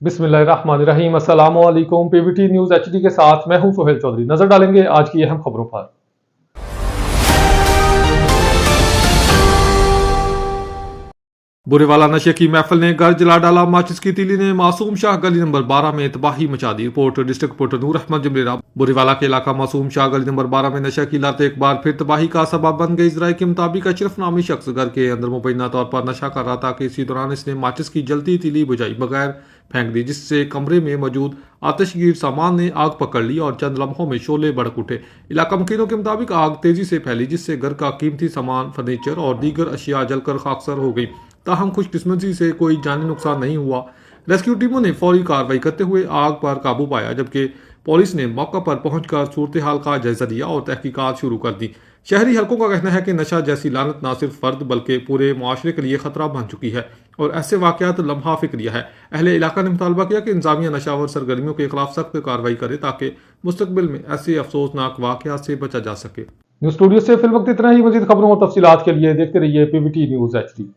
बिस्मिल्लाहिर्रहमानिर्रहीम। अस्सलामु अलैकुम। पीवीटी न्यूज़ एचडी के साथ मैं हूं सोहेल चौधरी। नजर डालेंगे आज की अहम खबरों पर। बुरेवाला नशे की महफिल ने घर जला डाला, माचिस की तीली ने मासूम शाह गली नंबर 12 में तबाही मचा दी। रिपोर्ट डिस्ट्रिक्ट रिपोर्टर नूर अहमद जमलेरा। बुरेवाला के इलाका मासूम शाह गली नंबर 12 में नशा की लत एक बार फिर तबाही का सबब बन गई। जराये के मुताबिक अशरफ नामी शख्स घर के अंदर मुबैना तौर पर नशा कर रहा था कि इसी दौरान इसने माचिस की जलती तीली बुझाई बगैर फेंक दी, जिससे कमरे में मौजूद आतिशगीर सामान ने आग पकड़ ली और चंद लम्हों में शोले भड़क उठे। इलाका मुकीनों के मुताबिक आग तेजी से फैली, जिससे घर का कीमती सामान, फर्नीचर और दीगर अशिया जलकर खाकसर हो गई। ताहम खुशकिस्मती से कोई जानी नुकसान नहीं हुआ। रेस्क्यू टीमों ने फौरी कार्रवाई करते हुए आग पर काबू पाया, जबकि पुलिस ने मौका पर पहुंचकर सूरत हाल का जायजा लिया और तहकीकात शुरू कर दी। शहरी हलकों का कहना है कि नशा जैसी लानत न सिर्फ फर्द बल्कि पूरे मुआशरे के लिए खतरा बन चुकी है और ऐसे वाकयात लम्हा फिक्रिया है। अहले इलाका ने मुतालबा किया कि इंतजामिया नशावर सरगर्मियों के खिलाफ सख्त कार्रवाई करे ताकि मुस्तकबिल में ऐसे अफसोसनाक वाकयात से बचा जा सके। न्यूज़ स्टूडियो से फिल वक्त इतना ही। मजीद खबरों और तफसीलात के लिए देखते रहिए पीवीटी न्यूज़ एचडी।